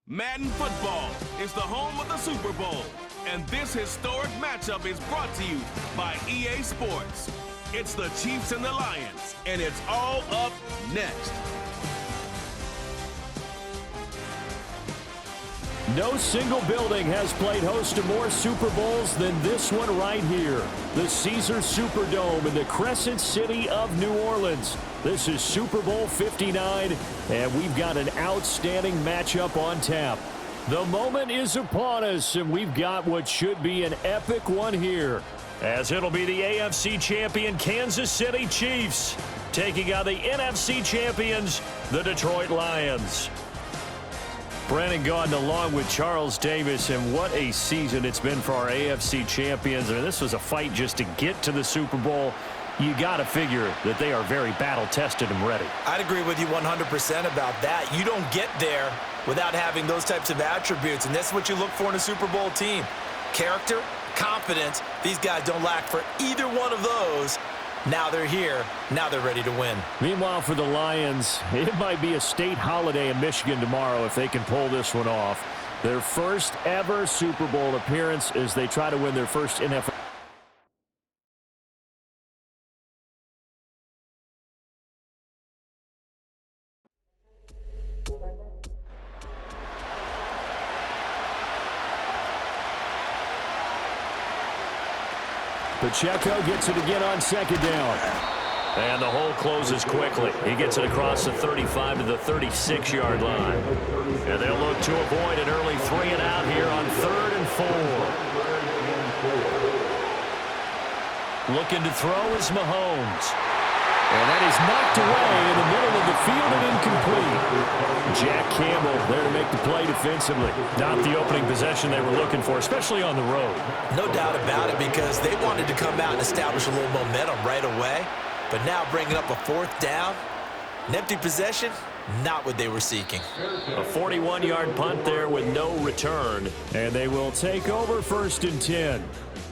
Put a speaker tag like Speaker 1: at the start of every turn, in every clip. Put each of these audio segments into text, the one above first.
Speaker 1: Madden Football is the home of the Super Bowl, and this historic matchup is brought to you by EA Sports. It's the Chiefs and the Lions, and it's all up next.
Speaker 2: No single building has played host to more Super Bowls than this one right here. The Caesars Superdome in the Crescent City of New Orleans. This is Super Bowl 59, and we've got an outstanding matchup on tap. The moment is upon us, and we've got what should be an epic one here, as it'll be the AFC champion Kansas City Chiefs taking on the NFC champions, the Detroit Lions. Brandon Gaudin along with Charles Davis, and what a season it's been for our AFC champions. I mean, this was a fight just to get to the Super Bowl. You got to figure that they are very battle-tested and ready.
Speaker 3: I'd agree with you 100% about that. You don't get there without having those types of attributes, and that's what you look for in a Super Bowl team. Character, confidence, these guys don't lack for either one of those. Now they're here. Now they're ready to win.
Speaker 2: Meanwhile, for the Lions, it might be a state holiday in Michigan tomorrow if they can pull this one off. Their first ever Super Bowl appearance as they try to win their first NFL. Pacheco gets it again on second down. And the hole closes quickly. He gets it across the 35 to the 36-yard line. And they'll look to avoid an early 3-and-out here on 3rd and 4. Looking to throw is Mahomes. And that is knocked away in the middle of the field and incomplete. Jack Campbell there to make the play defensively. Not the opening possession they were looking for, especially on the road.
Speaker 3: No doubt about it, because they wanted to come out and establish a little momentum right away. But now bringing up a 4th down, an empty possession, not what they were seeking.
Speaker 2: A 41-yard punt there with no return. And they will take over 1st and 10.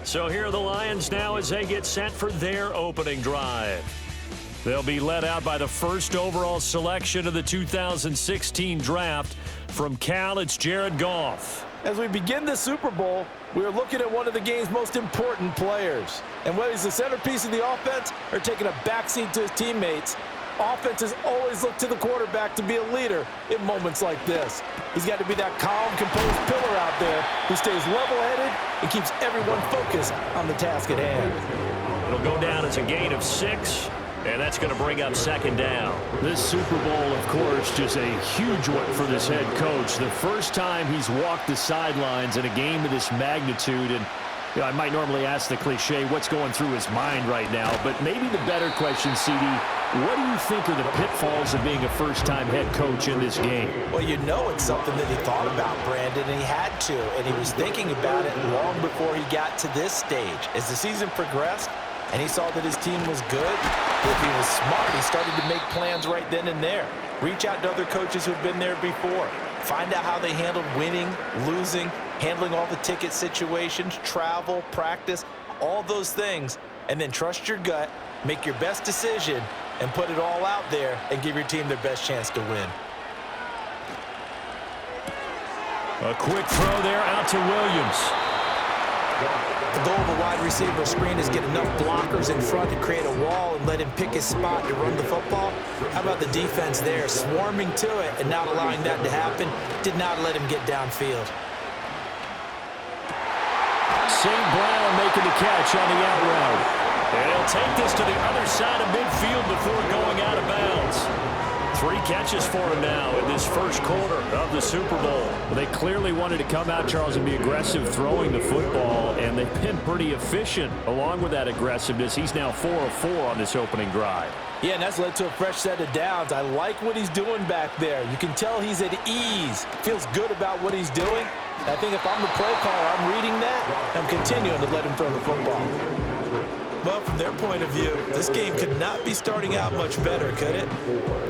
Speaker 2: So here are the Lions now as they get set for their opening drive. They'll be led out by the first overall selection of the 2016 draft. From Cal, it's Jared Goff.
Speaker 4: As we begin the Super Bowl, we are looking at one of the game's most important players. And whether he's the centerpiece of the offense or taking a backseat to his teammates, offenses always look to the quarterback to be a leader in moments like this. He's got to be that calm, composed pillar out there who stays level-headed and keeps everyone focused on the task at hand.
Speaker 2: It'll go down as a gain of 6. And that's going to bring up 2nd down. This Super Bowl, of course, just a huge one for this head coach. The first time he's walked the sidelines in a game of this magnitude. And I might normally ask the cliche, what's going through his mind right now? But maybe the better question, CD, what do you think are the pitfalls of being a first-time head coach in this game?
Speaker 3: Well, you know it's something that he thought about, Brandon, and he had to. And he was thinking about it long before he got to this stage. As the season progressed, and he saw that his team was good, if he was smart, he started to make plans right then and there. Reach out to other coaches who've been there before. Find out how they handled winning, losing, handling all the ticket situations, travel, practice, all those things. And then trust your gut, make your best decision, and put it all out there and give your team their best chance to win.
Speaker 2: A quick throw there out to Williams.
Speaker 3: The goal of a wide receiver screen is get enough blockers in front to create a wall and let him pick his spot to run the football. How about the defense there, swarming to it and not allowing that to happen? Did not let him get downfield.
Speaker 2: St. Brown making the catch on the out route. And he'll take this to the other side of midfield before going out of bounds. 3 catches for him now in this first quarter of the Super Bowl. Well, they clearly wanted to come out, Charles, and be aggressive throwing the football, and they've been pretty efficient along with that aggressiveness. He's now 4 of 4 on this opening drive.
Speaker 4: Yeah, and that's led to a fresh set of downs. I like what he's doing back there. You can tell he's at ease. Feels good about what he's doing. I think if I'm the play caller, I'm reading that. I'm continuing to let him throw the football.
Speaker 3: Well, from their point of view, this game could not be starting out much better, could it?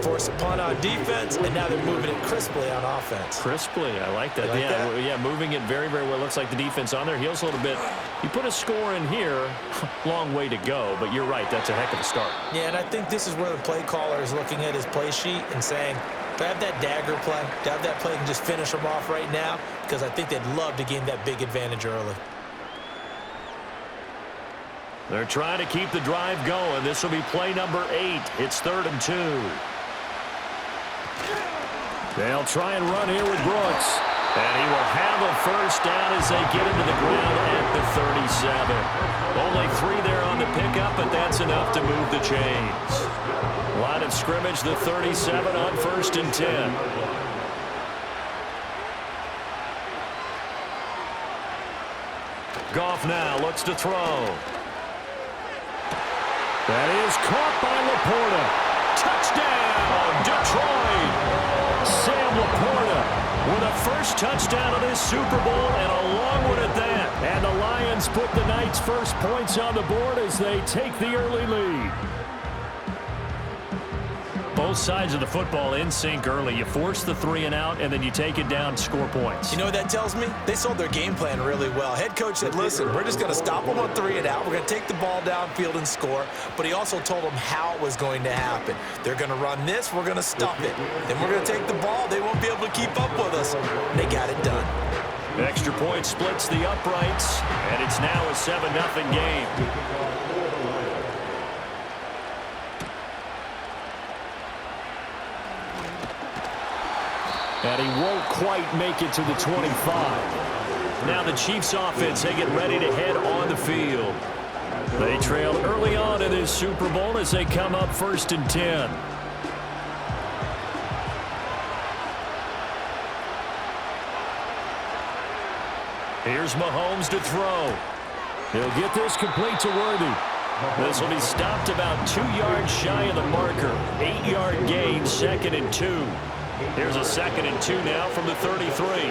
Speaker 3: Force a punt on defense, and now they're moving it crisply on offense.
Speaker 2: Crisply, I like that. Yeah, moving it very, very well. Looks like the defense on their heels a little bit. You put a score in here, long way to go, but you're right, that's a heck of a start.
Speaker 3: Yeah, and I think this is where the play caller is looking at his play sheet and saying, To have that dagger play, to have that play and just finish them off right now, because I think they'd love to gain that big advantage early.
Speaker 2: They're trying to keep the drive going. This will be play number 8. It's 3rd and 2. They'll try and run here with Brooks. And he will have a first down as they get into the ground at the 37. Only 3 there on the pickup, but that's enough to move the chains. Line of scrimmage, the 37 on 1st and 10. Goff now looks to throw. That is caught by Laporta. Touchdown, Detroit! Sam Laporta with a first touchdown of this Super Bowl, and a long one at that. And the Lions put the Knights' first points on the board as they take the early lead. Both sides of the football in sync early. You force the 3 and out, and then you take it down, score points.
Speaker 3: You know what that tells me? They sold their game plan really well. Head coach said, listen, we're just going to stop them on 3 and out. We're going to take the ball downfield and score. But he also told them how it was going to happen. They're going to run this. We're going to stop it. Then we're going to take the ball. They won't be able to keep up with us. They got it done.
Speaker 2: Extra point splits the uprights, and it's now a 7-0 game. And he won't quite make it to the 25. Now the Chiefs offense, they get ready to head on the field. They trailed early on in this Super Bowl as they come up 1st and 10. Here's Mahomes to throw. He'll get this complete to Worthy. This will be stopped about 2 yards shy of the marker. 8-yard gain, 2nd and 2. Here's a 2nd and 2 now from the 33.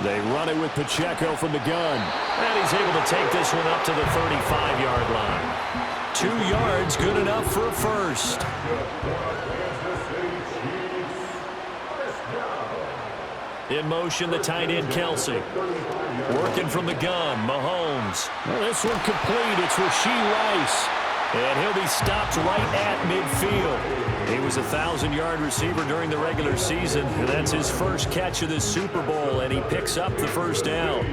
Speaker 2: They run it with Pacheco from the gun. And he's able to take this one up to the 35-yard line. 2 yards, good enough for a first. In motion, the tight end, Kelsey. Working from the gun, Mahomes. Well, this one complete. It's Rashee Rice. And he'll be stopped right at midfield. He was a 1,000-yard receiver during the regular season, and that's his first catch of this Super Bowl, and he picks up the first down.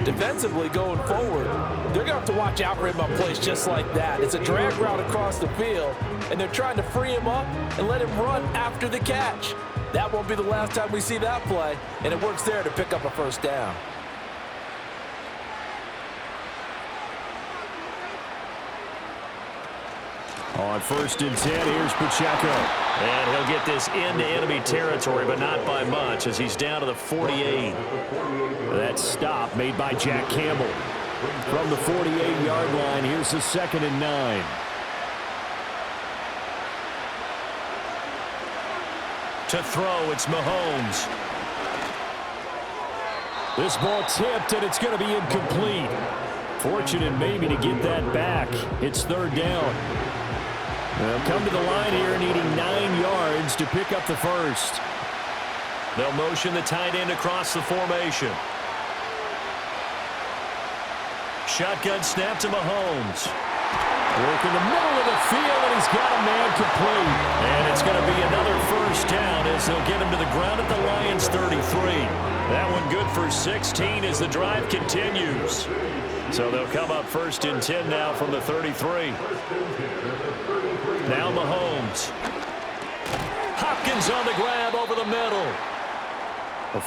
Speaker 4: Defensively going forward, they're going to have to watch out for him on plays just like that. It's a drag route across the field, and they're trying to free him up and let him run after the catch. That won't be the last time we see that play, and it works there to pick up a first down.
Speaker 2: On 1st and 10, here's Pacheco. And he'll get this into enemy territory, but not by much, as he's down to the 48. That stop made by Jack Campbell. From the 48-yard line, here's the 2nd and 9. To throw, it's Mahomes. This ball tipped, and it's going to be incomplete. Fortunate maybe to get that back. It's 3rd down. They'll come to the line here needing 9 yards to pick up the first. They'll motion the tight end across the formation. Shotgun snap to Mahomes. Work in the middle of the field, and he's got a man complete. And it's going to be another first down as they'll get him to the ground at the Lions' 33. That one good for 16 as the drive continues. So they'll come up 1st and 10 now from the 33. Now Mahomes. Hopkins on the grab over the middle.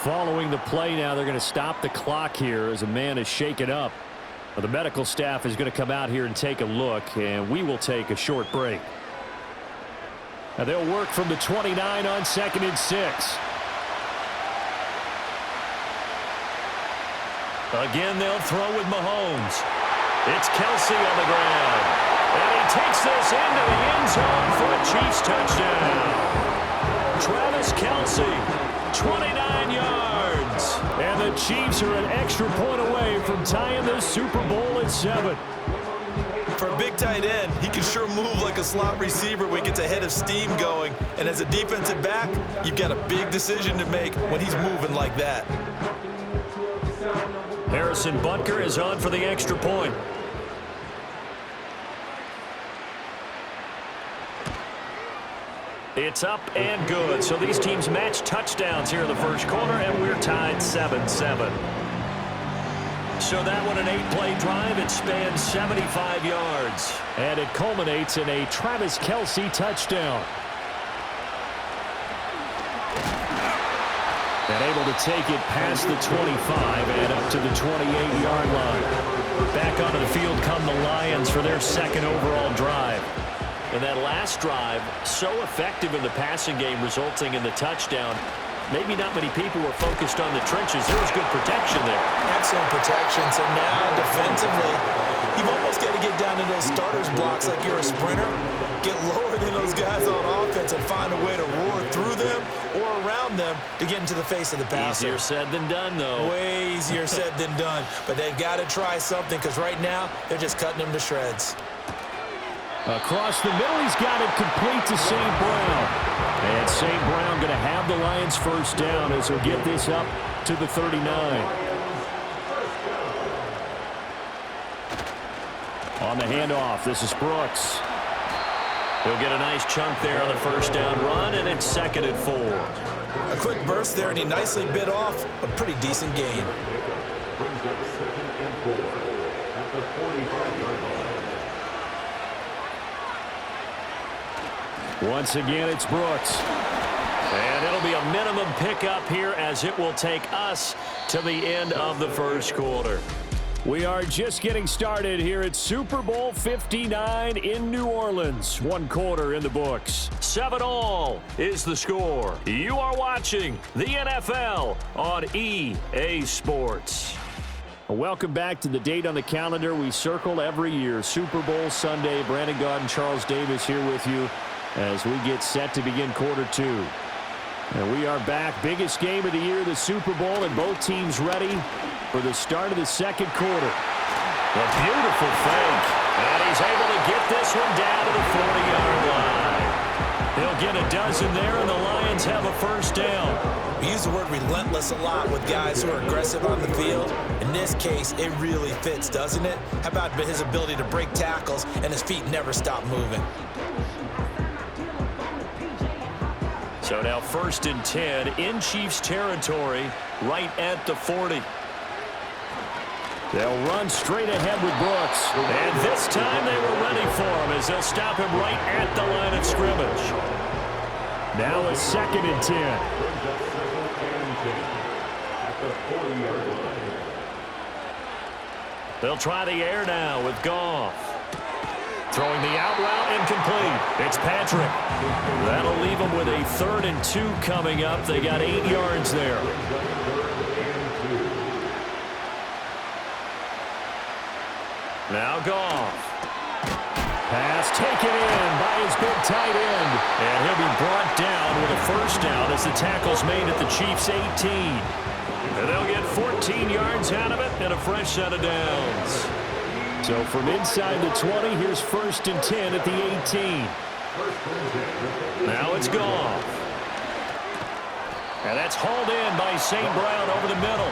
Speaker 2: Following the play now, they're going to stop the clock here as a man is shaken up. The medical staff is going to come out here and take a look, and we will take a short break. Now they'll work from the 29 on 2nd and 6. Again, they'll throw with Mahomes. It's Kelsey on the ground. And he takes this into the end zone for a Chiefs touchdown. Travis Kelsey, 29 yards. And the Chiefs are an extra point away from tying this Super Bowl at 7.
Speaker 3: For a big tight end, he can sure move like a slot receiver when he gets a head of steam going. And as a defensive back, you've got a big decision to make when he's moving like that.
Speaker 2: Harrison Butker is on for the extra point. It's up and good. So these teams match touchdowns here in the first quarter, and we're tied 7-7. So that one, an 8-play drive. It spans 75 yards. And it culminates in a Travis Kelce touchdown. And able to take it past the 25 and up to the 28-yard line. Back onto the field come the Lions for their second overall drive. And that last drive, so effective in the passing game, resulting in the touchdown. Maybe not many people were focused on the trenches. There was good protection there.
Speaker 3: Excellent protection. So now, defensively, you've almost got to get down to those starters blocks like you're a sprinter. Get lower than those guys on offense and find a way to roar through them or around them to get into the face of the passer.
Speaker 2: Easier said than done, though.
Speaker 3: Way easier said than done. But they've got to try something because right now, they're just cutting them to shreds.
Speaker 2: Across the middle, he's got it complete to St. Brown. And St. Brown going to have the Lions first down as he'll get this up to the 39. On the handoff, this is Brooks. He'll get a nice chunk there on the first down run, and it's 2nd and 4.
Speaker 3: A quick burst there, and he nicely bit off a pretty decent gain.
Speaker 2: Once again, it's Brooks. And it'll be a minimum pickup here as it will take us to the end of the first quarter. We are just getting started here at Super Bowl 59 in New Orleans. 1 quarter in the books. 7-all is the score. You are watching the NFL on EA Sports. Welcome back to the date on the calendar we circle every year. Super Bowl Sunday. Brandon Gaudin, Charles Davis here with you as we get set to begin quarter 2. And we are back. Biggest game of the year, the Super Bowl, and both teams ready for the start of the second quarter. A beautiful fake. And he's able to get this one down to the 40-yard line. He'll get a dozen there, and the Lions have a first down.
Speaker 3: We use the word relentless a lot with guys who are aggressive on the field. In this case, it really fits, doesn't it? How about his ability to break tackles and his feet never stop moving?
Speaker 2: So now 1st and 10 in Chiefs territory, right at the 40. They'll run straight ahead with Brooks. And this time they were ready for him as they'll stop him right at the line of scrimmage. Now a 2nd and 10. They'll try the air now with Goff. Throwing the out route incomplete. It's Patrick. That'll leave them with a 3rd and 2 coming up. They got 8 yards there. Now Goff. Pass taken in by his big tight end. And he'll be brought down with a first down as the tackle's made at the Chiefs' 18. And they'll get 14 yards out of it and a fresh set of downs. So from inside the 20, here's 1st and 10 at the 18. Now it's Goff. And that's hauled in by St. Brown over the middle.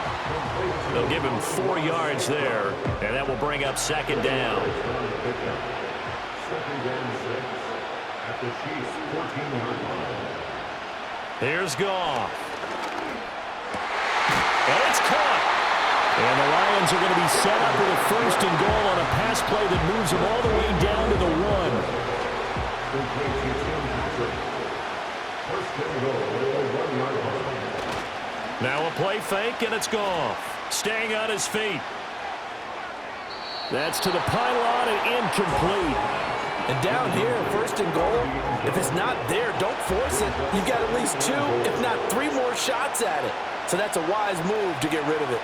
Speaker 2: They'll give him 4 yards there, and that will bring up 2nd down. Here's Goff. And it's caught. And the Lions are going to be set up with a 1st and goal on a pass play that moves them all the way down to the 1. Now a play fake, and it's Goff. Staying on his feet. That's to the pylon and incomplete.
Speaker 4: And down here, 1st and goal, if it's not there, don't force it. You've got at least 2, if not 3 more shots at it. So that's a wise move to get rid of it.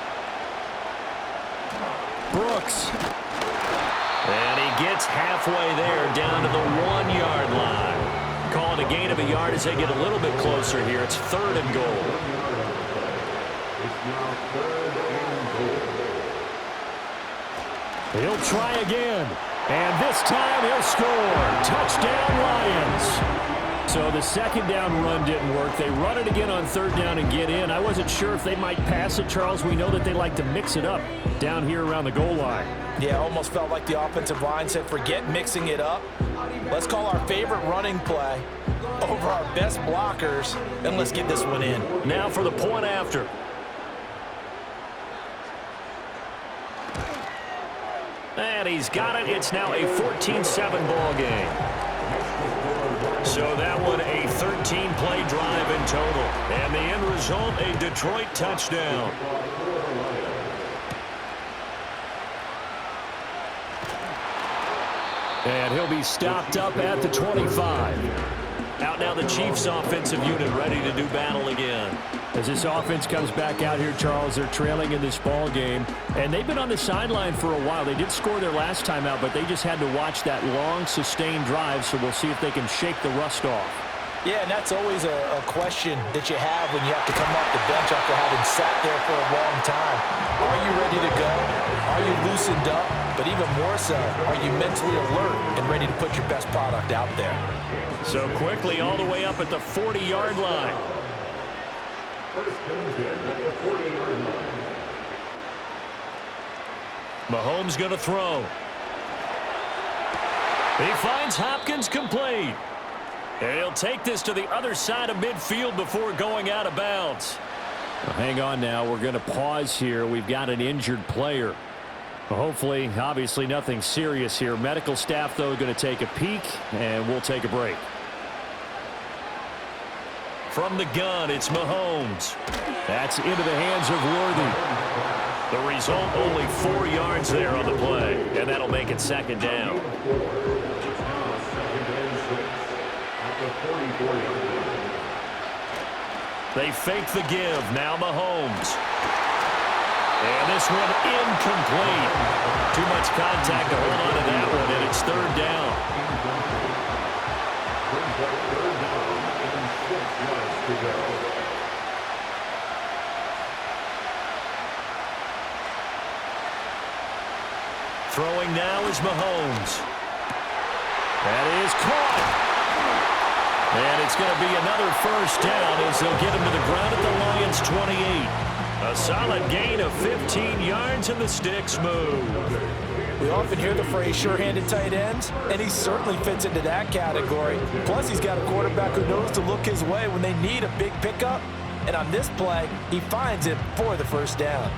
Speaker 2: Brooks. And he gets halfway there down to the 1-yard line. Calling a gain of a yard as they get a little bit closer here. It's 3rd and goal. He'll try again. And this time he'll score. Touchdown Lions. So the second down run didn't work. They run it again on third down and get in. I wasn't sure if they might pass it, Charles. We know that they like to mix it up down here around the goal line.
Speaker 4: Yeah, almost felt like the offensive line said, forget mixing it up. Let's call our favorite running play over our best blockers, and let's get this one in.
Speaker 2: Now for the point after. And he's got it. It's now a 14-7 ball game. So that one a 13-play drive in total. And the end result, a Detroit touchdown. And he'll be stopped up at the 25. Out now the Chiefs offensive unit ready to do battle again. As this offense comes back out here, Charles, they're trailing in this ball game. And they've been on the sideline for a while. They did score their last time out, but they just had to watch that long, sustained drive. So we'll see if they can shake the rust off.
Speaker 4: Yeah, and that's always a question that you have when you have to come off the bench after having sat there for a long time. Are you ready to go? Are you loosened up? But even more so, are you mentally alert and ready to put your best product out there?
Speaker 2: So quickly all the way up at the 40-yard line. Mahomes going to throw. He finds Hopkins complete. And he'll take this to the other side of midfield before going out of bounds. Well, hang on now. We're going to pause here. We've got an injured player. Well, hopefully, obviously nothing serious here. Medical staff, though, going to take a peek, and we'll take a break. From the gun, it's Mahomes. That's into the hands of Worthy. The result, only 4 yards there on the play, and that'll make it second down. They fake the give. Now Mahomes. And this one incomplete. Too much contact to hold on to that one, and it's third down. Throwing now is Mahomes. That is caught. And it's going to be another first down as they'll get him to the ground at the Lions' 28. A solid gain of 15 yards and the sticks move.
Speaker 4: We often hear the phrase sure-handed tight ends, and he certainly fits into that category. Plus, he's got a quarterback who knows to look his way when they need a big pickup. And on this play, he finds it for the first down.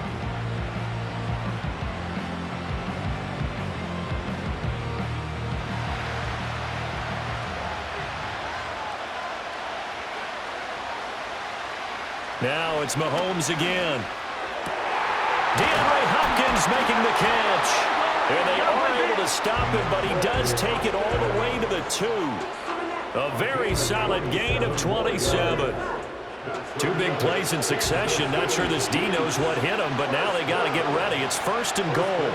Speaker 2: Now it's Mahomes again. DeAndre Hopkins making the catch. And they are able to stop him, but he does take it all the way to the 2. A very solid gain of 27. 2 big plays in succession. Not sure this D knows what hit him, but now they got to get ready. It's first and goal.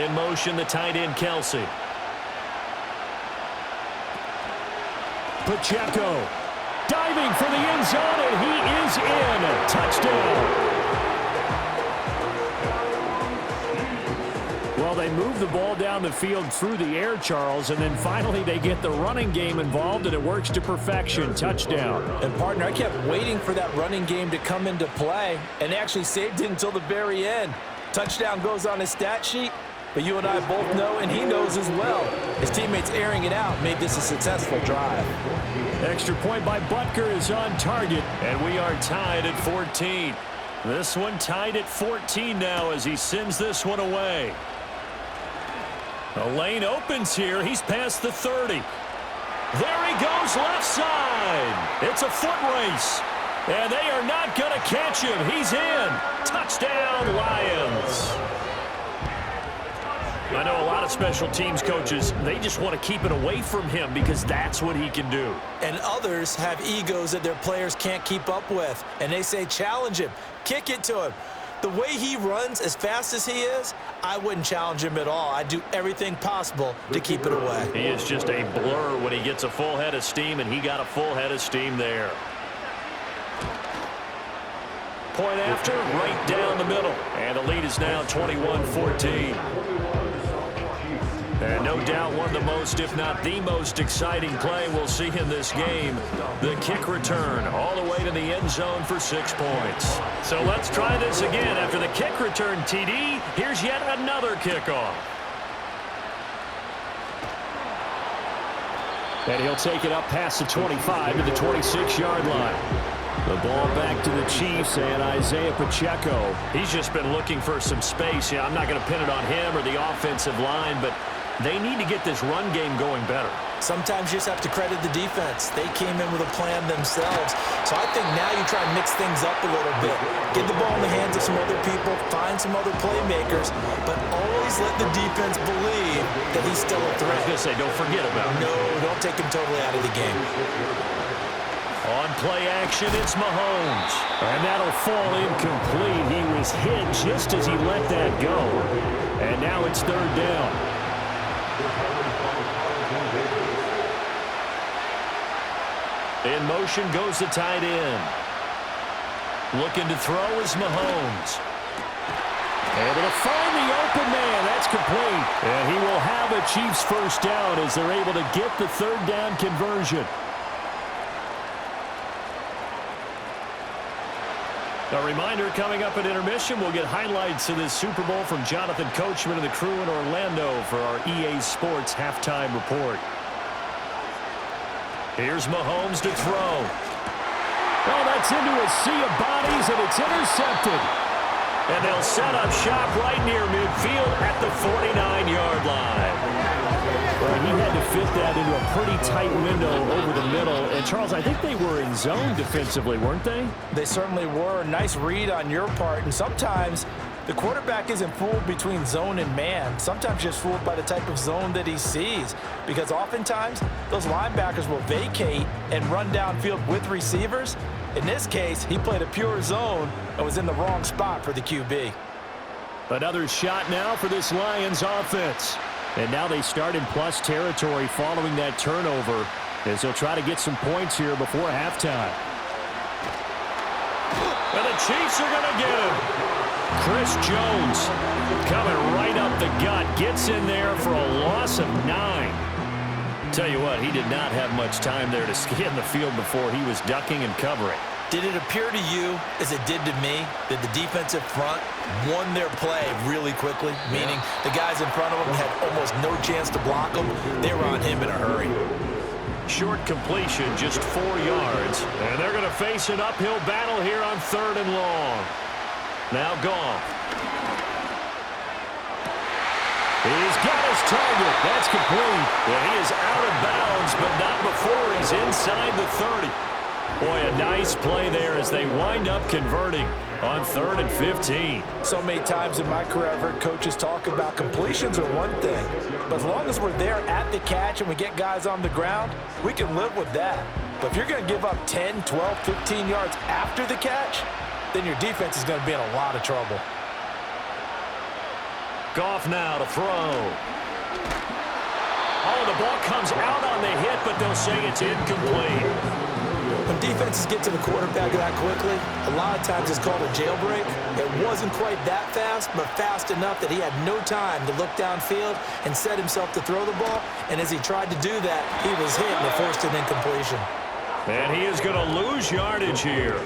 Speaker 2: In motion, the tight end, Kelsey. Pacheco diving for the end zone, and he is in. Touchdown. Well, they move the ball down the field through the air, Charles, and then finally they get the running game involved, and it works to perfection. Touchdown.
Speaker 4: And, partner, I kept waiting for that running game to come into play, and they actually saved it until the very end. Touchdown goes on his stat sheet. But you and I both know, and he knows as well, his teammates airing it out made this a successful drive.
Speaker 2: Extra point by Butker is on target, and we are tied at 14. This one tied at 14 now as he sends this one away. The lane opens here. He's past the 30. There he goes left side. It's a foot race, and they are not going to catch him. He's in. Touchdown, Lions. I know a lot of special teams coaches, they just want to keep it away from him because that's what he can do.
Speaker 4: And others have egos that their players can't keep up with. And they say, challenge him, kick it to him. The way he runs as fast as he is, I wouldn't challenge him at all. I'd do everything possible to keep it away.
Speaker 2: He is just a blur when he gets a full head of steam, and he got a full head of steam there. Point after, right down the middle. And the lead is now 21-14. And no doubt one of the most, if not the most exciting play we'll see in this game. The kick return all the way to the end zone for 6 points. So let's try this again. After the kick return TD, here's yet another kickoff. And he'll take it up past the 25 to the 26-yard line. The ball back to the Chiefs and Isaiah Pacheco. He's just been looking for some space. Yeah, I'm not going to pin it on him or the offensive line, but they need to get this run game going better.
Speaker 3: Sometimes you just have to credit the defense. They came in with a plan themselves. So I think now you try and mix things up a little bit. Get the ball in the hands of some other people, find some other playmakers, but always let the defense believe that he's still a threat.
Speaker 2: I was going to say, don't forget about him.
Speaker 3: No, don't take him totally out of the game.
Speaker 2: On play action, it's Mahomes. And that'll fall incomplete. He was hit just as he let that go. And now it's 3rd down. In motion goes the tight end. Looking to throw is Mahomes. Able to find the open man. That's complete. And he will have a Chiefs first down as they're able to get the 3rd down conversion. A reminder, coming up at intermission, we'll get highlights of this Super Bowl from Jonathan Coachman and the crew in Orlando for our EA Sports halftime report. Here's Mahomes to throw. Oh, that's into a sea of bodies, and it's intercepted. And they'll set up shop right near midfield at the 49-yard line. Well, he had to fit that into a pretty tight window over the middle. And, Charles, I think they were in zone defensively, weren't they?
Speaker 4: They certainly were. Nice read on your part. And sometimes the quarterback isn't fooled between zone and man. Sometimes just fooled by the type of zone that he sees. Because oftentimes, those linebackers will vacate and run downfield with receivers. In this case, he played a pure zone and was in the wrong spot for the QB.
Speaker 2: Another shot now for this Lions offense. And now they start in plus territory following that turnover as they'll try to get some points here before halftime. And the Chiefs are going to get him. Chris Jones coming right up the gut. Gets in there for a loss of 9. Tell you what, he did not have much time there to scan the field before he was ducking and covering.
Speaker 3: Did it appear to you, as it did to me, that the defensive front won their play really quickly? Meaning the guys in front of them had almost no chance to block him. They were on him in a hurry.
Speaker 2: Short completion, just 4 yards. And they're going to face an uphill battle here on 3rd and long. Now Goff. He's got his target. That's complete. And he is out of bounds, but not before he's inside the 30. Boy, a nice play there as they wind up converting on 3rd and 15.
Speaker 4: So many times in my career, I've heard coaches talk about completions are one thing. But as long as we're there at the catch and we get guys on the ground, we can live with that. But if you're going to give up 10, 12, 15 yards after the catch, then your defense is going to be in a lot of trouble.
Speaker 2: Goff now to throw. Oh, the ball comes out on the hit, but they'll say it's incomplete.
Speaker 3: When defenses get to the quarterback that quickly, a lot of times it's called a jailbreak. It wasn't quite that fast, but fast enough that he had no time to look downfield and set himself to throw the ball. And as he tried to do that, he was hit and it forced an incompletion.
Speaker 2: And he is going to lose yardage here.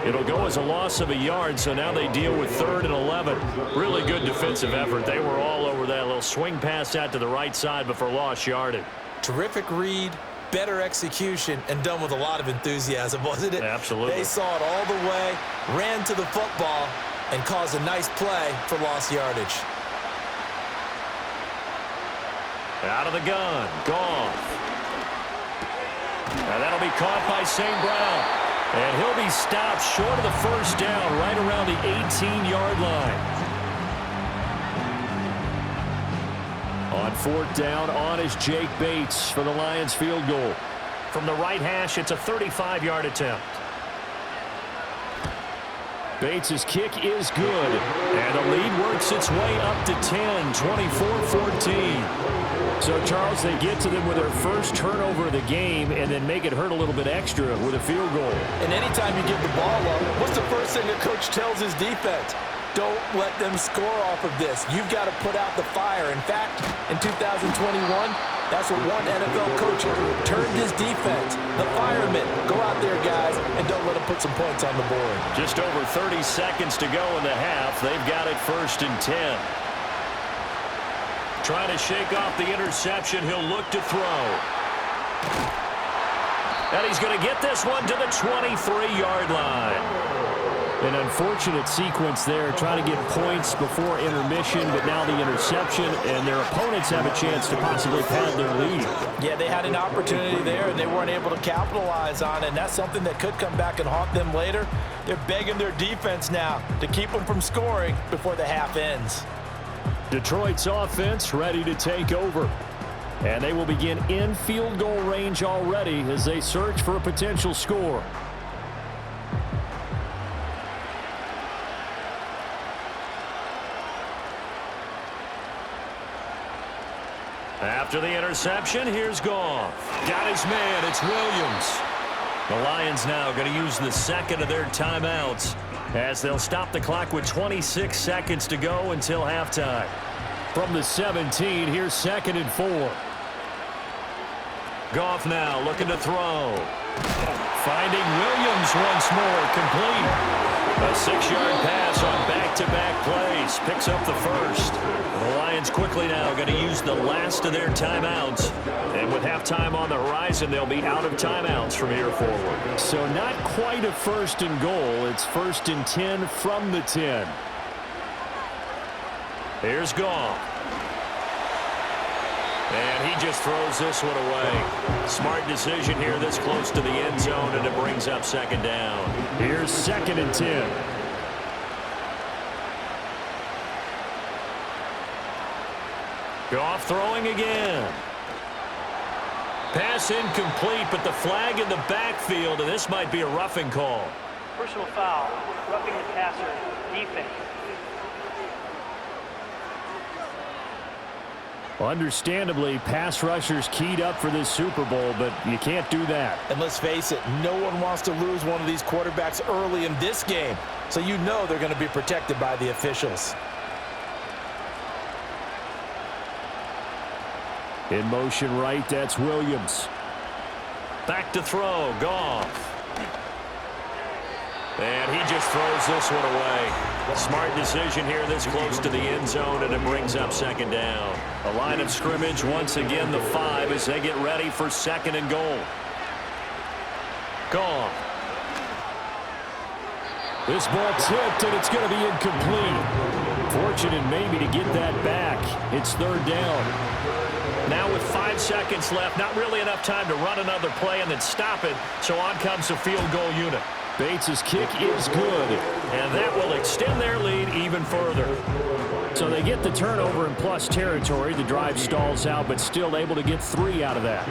Speaker 2: It'll go as a loss of a yard, so now they deal with 3rd and 11. Really good defensive effort. They were all over that little swing pass out to the right side, but for lost yardage.
Speaker 3: Terrific read. Better execution, and done with a lot of enthusiasm, wasn't it?
Speaker 2: Absolutely.
Speaker 3: They saw it all the way, ran to the football, and caused a nice play for lost yardage.
Speaker 2: Out of the gun, Goff. Now that'll be caught by St. Brown. And he'll be stopped short of the first down right around the 18-yard line. On 4th down, on is Jake Bates for the Lions field goal. From the right hash, it's a 35-yard attempt. Bates' kick is good. And the lead works its way up to 10, 24-14. So, Charles, they get to them with their first turnover of the game and then make it hurt a little bit extra with a field goal.
Speaker 4: And anytime you give the ball up, what's the first thing the coach tells his defense? Don't let them score off of this. You've got to put out the fire. In fact, in 2021, that's what one NFL coach turned his defense. The firemen. Go out there, guys, and don't let them put some points on the board.
Speaker 2: Just over 30 seconds to go in the half. They've got it 1st and 10. Trying to shake off the interception. He'll look to throw. And he's going to get this one to the 23-yard line. An unfortunate sequence there, trying to get points before intermission, but now the interception, and their opponents have a chance to possibly pad their lead.
Speaker 4: Yeah, they had an opportunity there, and they weren't able to capitalize on it, and that's something that could come back and haunt them later. They're begging their defense now to keep them from scoring before the half ends.
Speaker 2: Detroit's offense ready to take over. And they will begin in field goal range already as they search for a potential score. After the interception, here's Goff. Got his man, it's Williams. The Lions now going to use the second of their timeouts as they'll stop the clock with 26 seconds to go until halftime. From the 17, here's 2nd and 4. Goff now looking to throw. Finding Williams once more, complete. A 6-yard pass on back-to-back plays. Picks up the first. The Lions quickly now going to use the last of their timeouts. And with halftime on the horizon, they'll be out of timeouts from here forward. So not quite a 1st and goal. It's 1st and 10 from the 10. Here's Goff. And he just throws this one away. Smart decision here this close to the end zone, and it brings up 2nd down. Here's 2nd and 10. Goff throwing again. Pass incomplete, but the flag in the backfield, and this might be a roughing call.
Speaker 5: Personal foul, roughing the passer, defense.
Speaker 2: Understandably, pass rushers keyed up for this Super Bowl, but you can't do that.
Speaker 4: And let's face it, no one wants to lose one of these quarterbacks early in this game. So you know they're going to be protected by the officials.
Speaker 2: In motion right, that's Williams. Back to throw, Goff. And he just throws this one away. Smart decision here this close to the end zone, and it brings up 2nd down. A line of scrimmage once again, the 5, as they get ready for 2nd and goal. Goff. This ball tipped, and it's going to be incomplete. Fortunate maybe to get that back. It's 3rd down. Now with 5 seconds left, not really enough time to run another play and then stop it, so on comes the field goal unit. Bates' kick is good, and that will extend their lead even further. So they get the turnover in plus territory. The drive stalls out, but still able to get 3 out of that.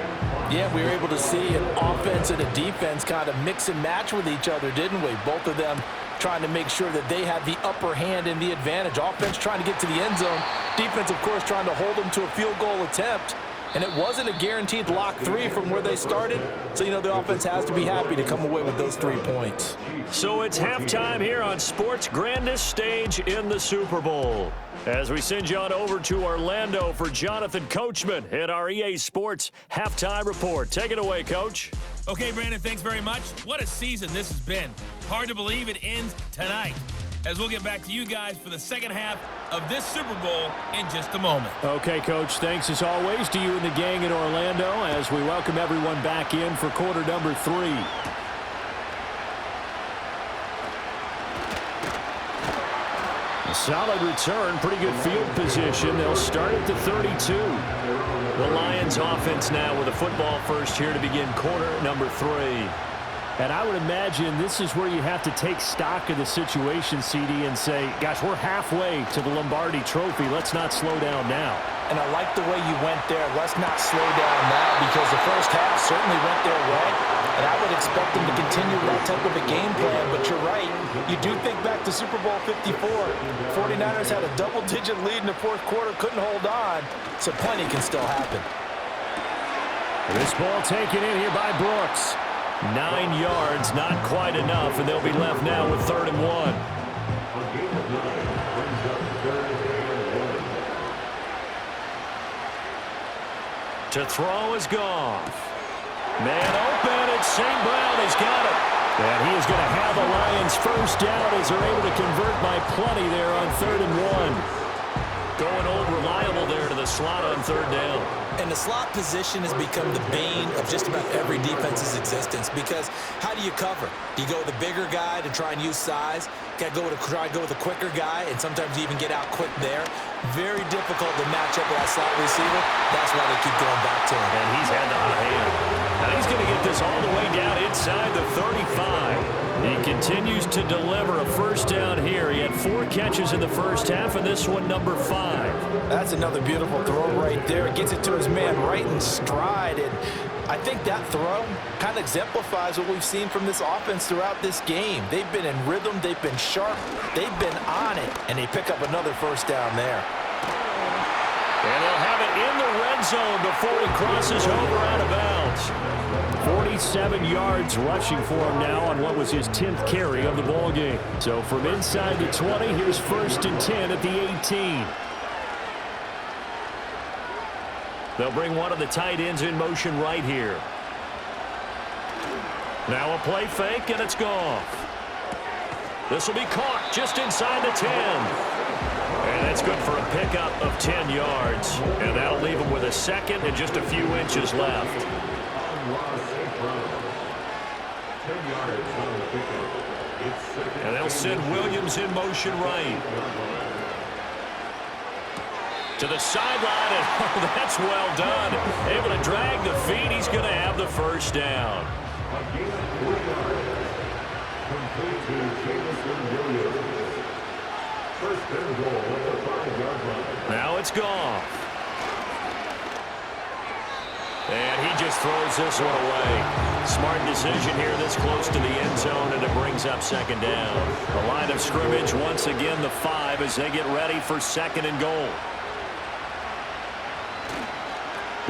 Speaker 4: Yeah, we were able to see an offense and a defense kind of mix and match with each other, didn't we? Both of them trying to make sure that they had the upper hand and the advantage. Offense trying to get to the end zone. Defense, of course, trying to hold them to a field goal attempt. And it wasn't a guaranteed lock 3 from where they started. So, you know, the offense has to be happy to come away with those 3 points.
Speaker 2: So it's halftime here on sports' grandest stage in the Super Bowl. As we send you on over to Orlando for Jonathan Coachman at our EA Sports Halftime Report. Take it away, Coach.
Speaker 6: Okay, Brandon, thanks very much. What a season this has been. Hard to believe it ends tonight, as we'll get back to you guys for the second half of this Super Bowl in just a moment.
Speaker 2: Okay, Coach, thanks as always to you and the gang in Orlando as we welcome everyone back in for quarter number 3. A solid return, pretty good field position. They'll start at the 32. The Lions offense now with a football first here to begin quarter number 3. And I would imagine this is where you have to take stock of the situation, CD, and say, gosh, we're halfway to the Lombardi Trophy. Let's not slow down now.
Speaker 4: And I like the way you went there. Let's not slow down now, because the first half certainly went their way. And I would expect them to continue that type of a game plan. But you're right. You do think back to Super Bowl 54. 49ers had a double-digit lead in the fourth quarter, couldn't hold on. So plenty can still happen.
Speaker 2: This ball taken in here by Brooks. 9 yards, not quite enough, and they'll be left now with 3rd and 1. To throw is Goff. Man open, it's St. Brown. He's got it. And he is going to have the Lions first down as they're able to convert by plenty there on 3rd and 1. Going old reliable there to the slot on 3rd down.
Speaker 3: And the slot position has become the bane of just about every defense's existence because how do you cover? Do you go with a bigger guy to try and use size? Got to try and go with a quicker guy, and sometimes you even get out quick there. Very difficult to match up with that slot receiver. That's why they keep going back to him.
Speaker 2: And he's had the hot hand. And he's going to get this all the way down inside the 35. He continues to deliver a first down here. He had 4 catches in the first half, and this one number 5.
Speaker 4: That's another beautiful throw right there. Gets it to his man right in stride. And I think that throw kind of exemplifies what we've seen from this offense throughout this game. They've been in rhythm. They've been sharp. They've been on it. And they pick up another first down there.
Speaker 2: And they'll have it in the red zone before he crosses over out of bounds. 47 yards rushing for him now on what was his 10th carry of the ball game. So from inside the 20, here's 1st and 10 at the 18. They'll bring one of the tight ends in motion right here. Now a play fake, and it's Goff. This will be caught just inside the 10. And that's good for a pickup of 10 yards. And that'll leave him with a second and just a few inches left. And they'll send Williams in motion right. To the sideline, and oh, that's well done. Able to drag the feet. He's going to have the first down. Now it's Goff. And he just throws this one away. Smart decision here this close to the end zone, and it brings up 2nd down. The line of scrimmage once again the 5 as they get ready for 2nd and goal.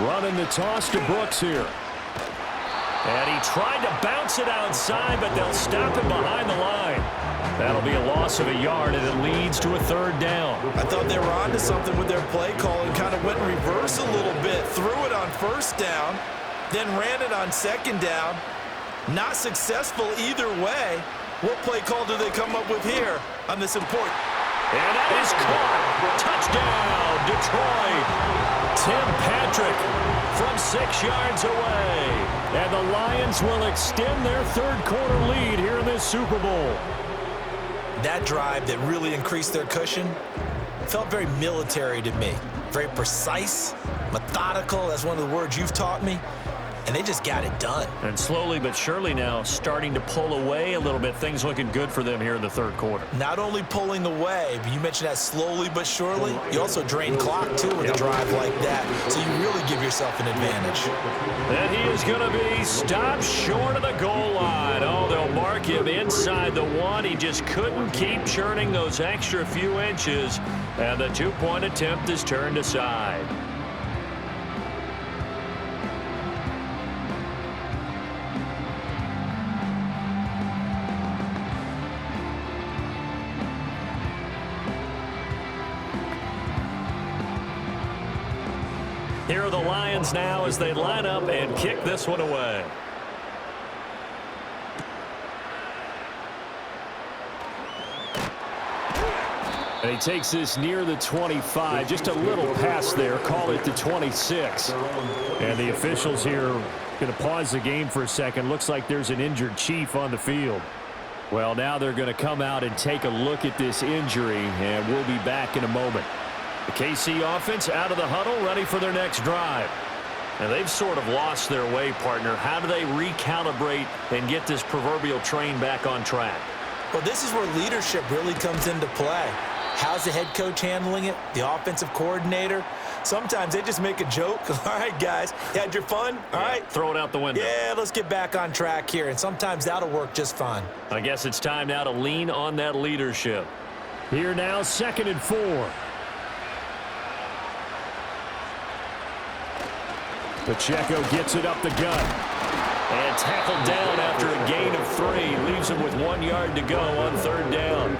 Speaker 2: Running the toss to Brooks here. And he tried to bounce it outside, but they'll stop him behind the line. That'll be a loss of a yard, and it leads to a 3rd down.
Speaker 4: I thought they were onto something with their play call and kind of went in reverse a little bit. Threw it on 1st down, then ran it on 2nd down. Not successful either way. What play call do they come up with here on this important?
Speaker 2: And that is caught. Touchdown, Detroit. Tim Patrick from 6 yards away. And the Lions will extend their 3rd quarter lead here in this Super Bowl.
Speaker 3: That drive that really increased their cushion felt very military to me. Very precise, methodical. That's one of the words you've taught me. And they just got it done.
Speaker 2: And slowly but surely now starting to pull away a little bit. Things looking good for them here in the 3rd quarter.
Speaker 3: Not only pulling away, but you mentioned that slowly but surely. You also drain clock, too, with a drive like that. So you really give yourself an advantage.
Speaker 2: And he is going to be stopped short of the goal line. Oh, they'll mark him inside the 1. He just couldn't keep churning those extra few inches. And the 2-point attempt is turned aside. Here are the Lions now as they line up and kick this one away. And he takes this near the 25. Just a little pass there. Call it the 26. And the officials here going to pause the game for a second. Looks like there's an injured Chief on the field. Well, now they're going to come out and take a look at this injury, and we'll be back in a moment. The KC offense out of the huddle, ready for their next drive. And they've sort of lost their way, partner. How do they recalibrate and get this proverbial train back on track?
Speaker 3: Well, this is where leadership really comes into play. How's the head coach handling it? The offensive coordinator? Sometimes they just make a joke. All right, guys, you had your fun? All right.
Speaker 2: Throw it out the window.
Speaker 3: Yeah, let's get back on track here. And sometimes that'll work just fine.
Speaker 2: I guess it's time now to lean on that leadership. Here now, 2nd and 4. Pacheco gets it up the gut. And tackled down after a gain of 3. Leaves him with 1 yard to go on 3rd down.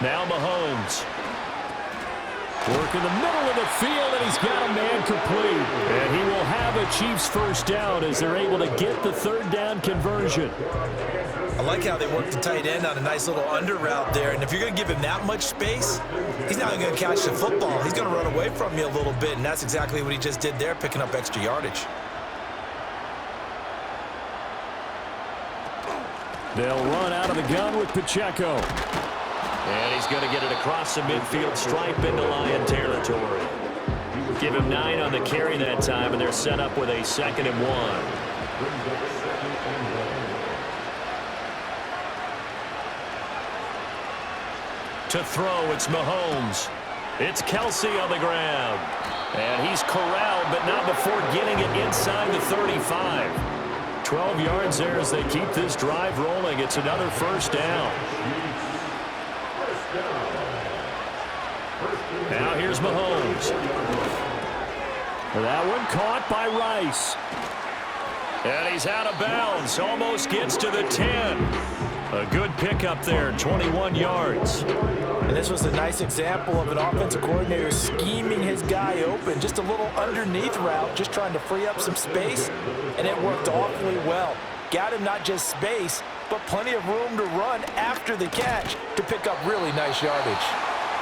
Speaker 2: Now Mahomes. Work in the middle of the field, and he's got a man complete. And he will have a Chiefs first down as they're able to get the third down conversion.
Speaker 3: I like how they worked the tight end on a nice little under route there. And if you're going to give him that much space, he's not going to catch the football. He's going to run away from you a little bit, and that's exactly what he just did there, picking up extra yardage.
Speaker 2: They'll run out of the gun with Pacheco. And he's going to get it across the midfield stripe into Lion territory. Give him 9 on the carry that time, and they're set up with a 2nd and 1. To throw, it's Mahomes. It's Kelsey on the ground. And he's corralled, but not before getting it inside the 35. 12 yards there as they keep this drive rolling. It's another first down. Now here's Mahomes. That one caught by Rice. And he's out of bounds. Almost gets to the 10. A good pickup there, 21 yards.
Speaker 4: And this was a nice example of an offensive coordinator scheming his guy open. Just a little underneath route, just trying to free up some space. And it worked awfully well. Got him not just space, but plenty of room to run after the catch to pick up really nice yardage.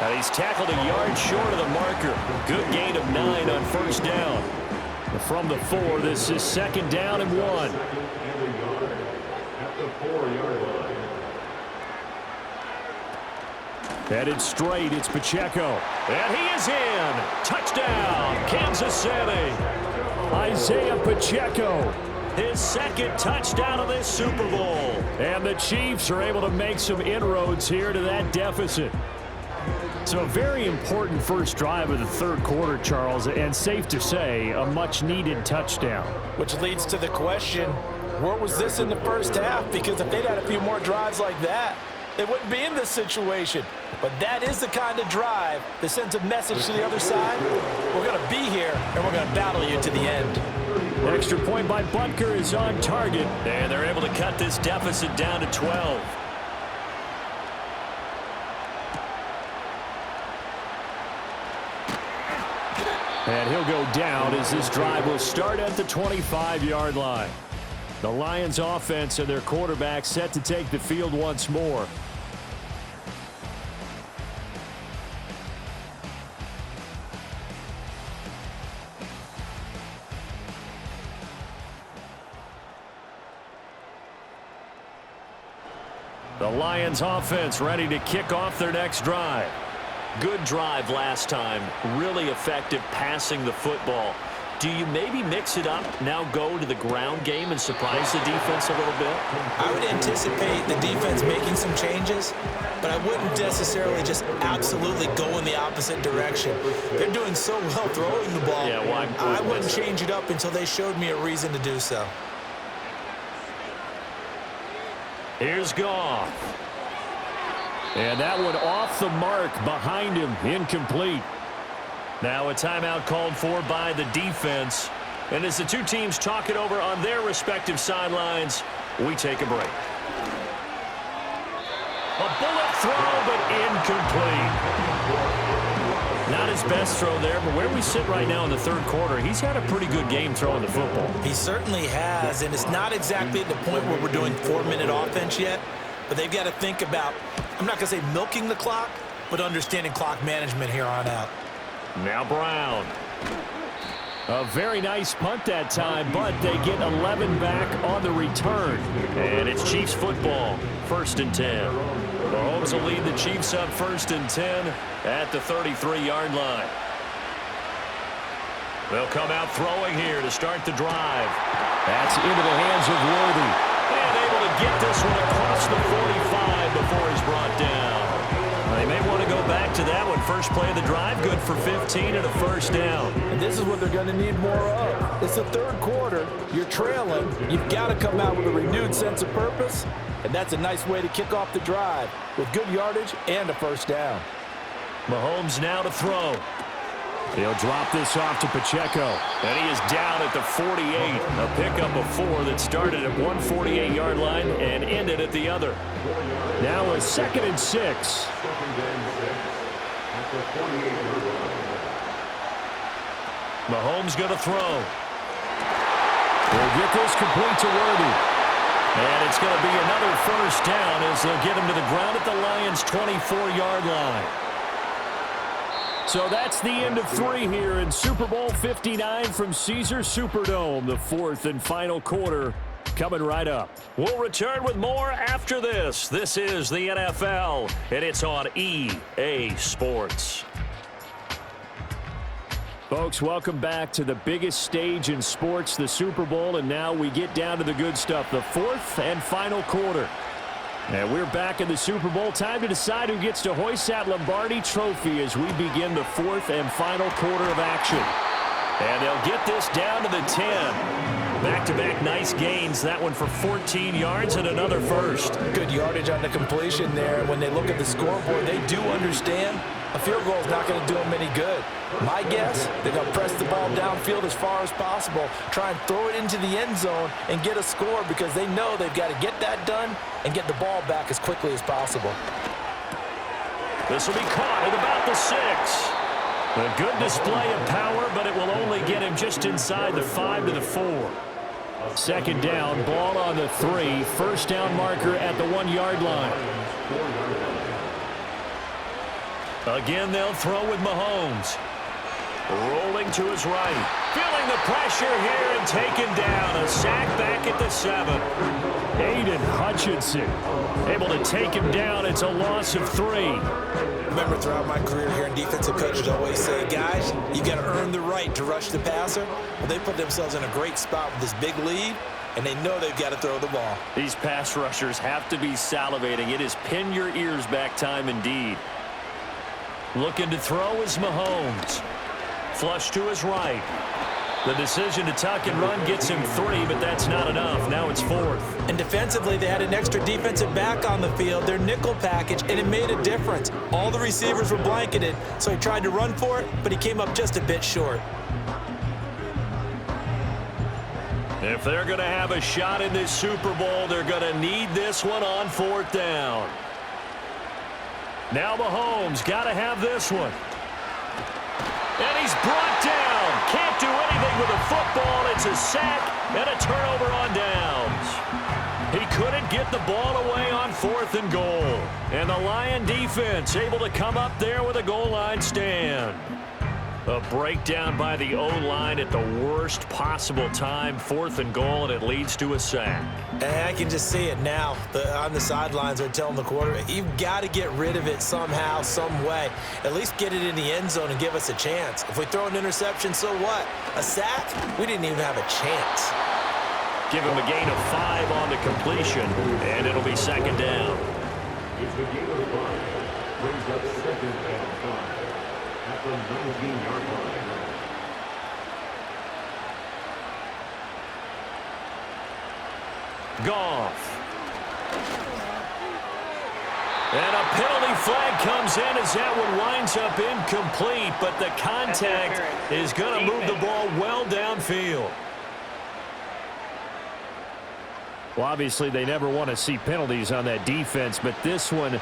Speaker 2: And he's tackled a yard short of the marker. Good gain of 9 on first down. From the 4, this is 2nd down and 1. Headed straight, it's Pacheco. And he is in. Touchdown, Kansas City. Isaiah Pacheco. His 2nd touchdown of this Super Bowl. And the Chiefs are able to make some inroads here to that deficit. So a very important first drive of the third quarter, Charles, and safe to say, a much-needed touchdown.
Speaker 4: Which leads to the question, where was this in the first half? Because if they'd had a few more drives like that, they wouldn't be in this situation. But that is the kind of drive that sends a message to the other side. We're going to be here, and we're going to battle you to the end.
Speaker 2: Extra point by Butker is on target, and they're able to cut this deficit down to 12. And he'll go down as this drive will start at the 25-yard line. The Lions offense and their quarterback set to take the field once more. The Lions offense ready to kick off their next drive. Good drive last time. Really effective passing the football. Do you maybe mix it up, now go to the ground game and surprise the defense a little bit?
Speaker 3: I would anticipate the defense making some changes, but I wouldn't necessarily just absolutely go in the opposite direction. They're doing so well throwing the ball.
Speaker 2: Yeah, well,
Speaker 3: I wouldn't change it up until they showed me a reason to do so.
Speaker 2: Here's Goff. And that one off the mark behind him, incomplete. Now a timeout called for by the defense. And as the two teams talk it over on their respective sidelines, we take a break. A bullet throw, but incomplete. Not his best throw there, but where we sit right now in the third quarter, he's had a pretty good game throwing the football.
Speaker 3: He certainly has, and it's not exactly at the point where we're doing 4-minute offense yet, but they've got to think about, I'm not going to say milking the clock, but understanding clock management here on out.
Speaker 2: Now Brown. A very nice punt that time, but they get 11 back on the return. And it's Chiefs football, 1st and 10. Mahomes will lead the Chiefs up 1st and 10 at the 33-yard line. They'll come out throwing here to start the drive. That's into the hands of Worthy. And able to get this one across the 45 before he's brought down. They may want to go back to that one. First play of the drive, good for 15 and a first down.
Speaker 4: And this is what they're going to need more of. It's the third quarter. You're trailing. You've got to come out with a renewed sense of purpose. And that's a nice way to kick off the drive with good yardage and a first down.
Speaker 2: Mahomes now to throw. He'll drop this off to Pacheco. And he is down at the 48. A pickup of 4 that started at 148-yard line and ended at the other. Now a 2nd and 6. Mahomes going to throw. We'll get this complete to Worthy. And it's going to be another first down as they'll get him to the ground at the Lions' 24-yard line. So that's the end of 3 here in Super Bowl 59 from Caesars Superdome. The 4th and final quarter coming right up. We'll return with more after this. This is the NFL, and it's on EA Sports. Folks, welcome back to the biggest stage in sports, the Super Bowl, and now we get down to the good stuff, the 4th and final quarter. And we're back in the Super Bowl. Time to decide who gets to hoist that Lombardi trophy as we begin the 4th and final quarter of action. And they'll get this down to the 10. Back-to-back nice gains. That one for 14 yards and another first.
Speaker 4: Good yardage on the completion there. When they look at the scoreboard, they do understand a field goal is not going to do them any good. My guess, they're going to press the ball downfield as far as possible, try and throw it into the end zone and get a score because they know they've got to get that done and get the ball back as quickly as possible.
Speaker 2: This will be caught at about the 6. A good display of power, but it will only get him just inside the 5 to the 4. 2nd down, ball on the 3. First down marker at the 1-yard line. Again, they'll throw with Mahomes. Rolling to his right. Feeling the pressure here and taken down. A sack back at the 7. Aiden Hutchinson able to take him down. It's a loss of 3.
Speaker 3: Remember, throughout my career here in defensive coaches always say, guys, you got to earn the right to rush the passer. Well, they put themselves in a great spot with this big lead, and they know they've got to throw the ball.
Speaker 2: These pass rushers have to be salivating. It is pin your ears back time indeed. Looking to throw is Mahomes. Flush to his right. The decision to tuck and run gets him 3, but that's not enough. Now it's 4th.
Speaker 3: And defensively, they had an extra defensive back on the field, their nickel package, and it made a difference. All the receivers were blanketed, so he tried to run for it, but he came up just a bit short.
Speaker 2: If they're going to have a shot in this Super Bowl, they're going to need this one on 4th down. Now Mahomes got to have this one. And he's brought down. Can't do anything with a football. It's a sack and a turnover on downs. He couldn't get the ball away on 4th and goal. And the Lion defense able to come up there with a goal line stand. A breakdown by the O-line at the worst possible time. 4th and goal, and it leads to a sack.
Speaker 3: And I can just see it now. On the sidelines, they're telling the quarterback, you've got to get rid of it somehow, some way. At least get it in the end zone and give us a chance. If we throw an interception, so what? A sack? We didn't even have a chance.
Speaker 2: Give him a gain of 5 on the completion, and it'll be 2nd down.
Speaker 7: It's a gain of 5. Brings up 2nd and 5. At the 19-yard line.
Speaker 2: Goff. And a penalty flag comes in as that one winds up incomplete, but the contact is going to move the ball well downfield. Well, obviously, they never want to see penalties on that defense, but this one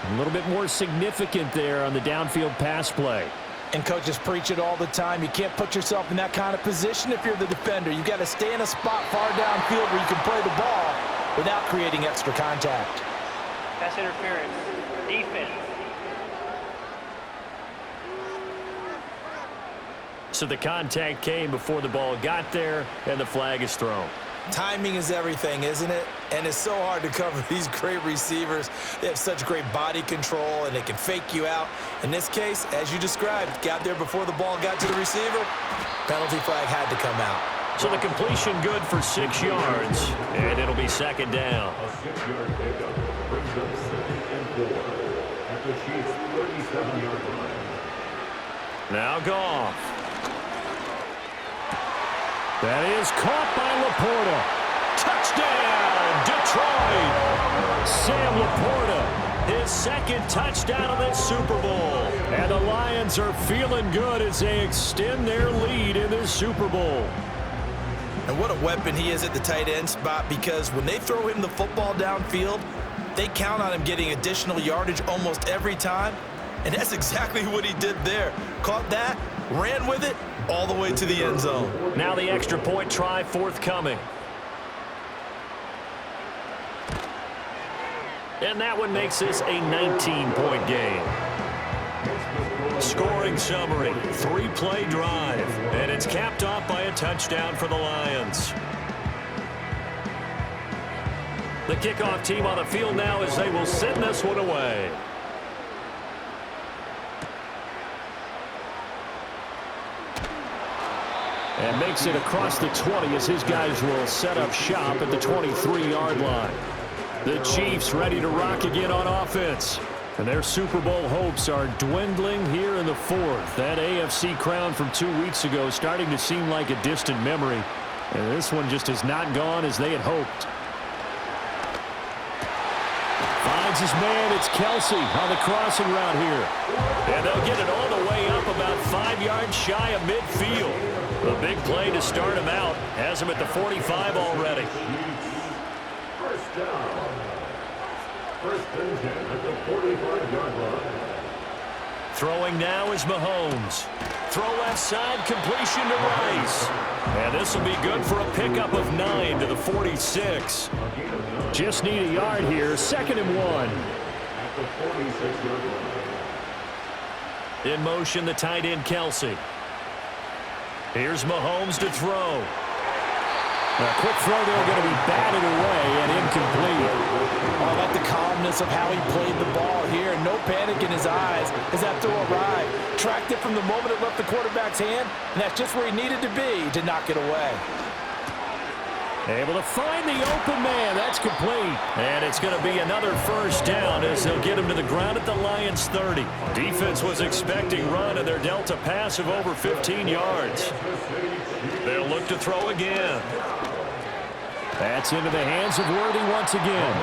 Speaker 2: a little bit more significant there on the downfield pass play.
Speaker 4: And coaches preach it all the time. You can't put yourself in that kind of position if you're the defender. You've got to stay in a spot far downfield where you can play the ball without creating extra contact.
Speaker 5: Pass interference. Defense.
Speaker 2: So the contact came before the ball got there, and the flag is thrown.
Speaker 3: Timing is everything, isn't it? And it's so hard to cover these great receivers. They have such great body control, and they can fake you out. In this case, as you described, got there before the ball got to the receiver. Penalty flag had to come out.
Speaker 2: So the completion good for 6 yards, and it'll be 2nd down.
Speaker 7: A 6-yard pickup brings up 2nd and 4 at the Chiefs' 37-yard line.
Speaker 2: Now Goff. That is caught by Laporta. Touchdown, Detroit! Sam Laporta his second touchdown of this Super Bowl. And the Lions are feeling good as they extend their lead in this Super Bowl.
Speaker 4: And what a weapon he is at the tight end spot, because when they throw him the football downfield, they count on him getting additional yardage almost every time. And that's exactly what he did there. Caught that, ran with it, all the way to the end zone.
Speaker 2: Now the extra point try forthcoming. And that one makes this a 19-point game. Scoring summary, 3-play drive, and it's capped off by a touchdown for the Lions. The kickoff team on the field now as they will send this one away. And makes it across the 20 as his guys will set up shop at the 23-yard line. The Chiefs ready to rock again on offense. And their Super Bowl hopes are dwindling here in the fourth. That AFC crown from 2 weeks ago starting to seem like a distant memory. And this one just has not gone as they had hoped. Finds his man. It's Kelsey on the crossing route here. And they'll get it all the way up about 5 yards shy of midfield. The big play to start him out has him at the 45 already.
Speaker 7: First down. First and 10 at the 45-yard line.
Speaker 2: Throwing now is Mahomes. Throw left side, completion to Rice. And this will be good for a pickup of 9 to the 46. Just need a yard here, 2nd and 1.
Speaker 7: At the 46-yard line.
Speaker 2: In motion, the tight end, Kelsey. Here's Mahomes to throw. A quick throw there, going to be batted away and incomplete.
Speaker 4: Oh, I like the calmness of how he played the ball here. No panic in his eyes as that throw arrived. Tracked it from the moment it left the quarterback's hand, and that's just where he needed to be to knock it away.
Speaker 2: Able to find the open man. That's complete. And it's going to be another first down as they'll get him to the ground at the Lions' 30. Defense was expecting run, and they're dealt a pass of over 15 yards. They'll look to throw again. That's into the hands of Worthy once again.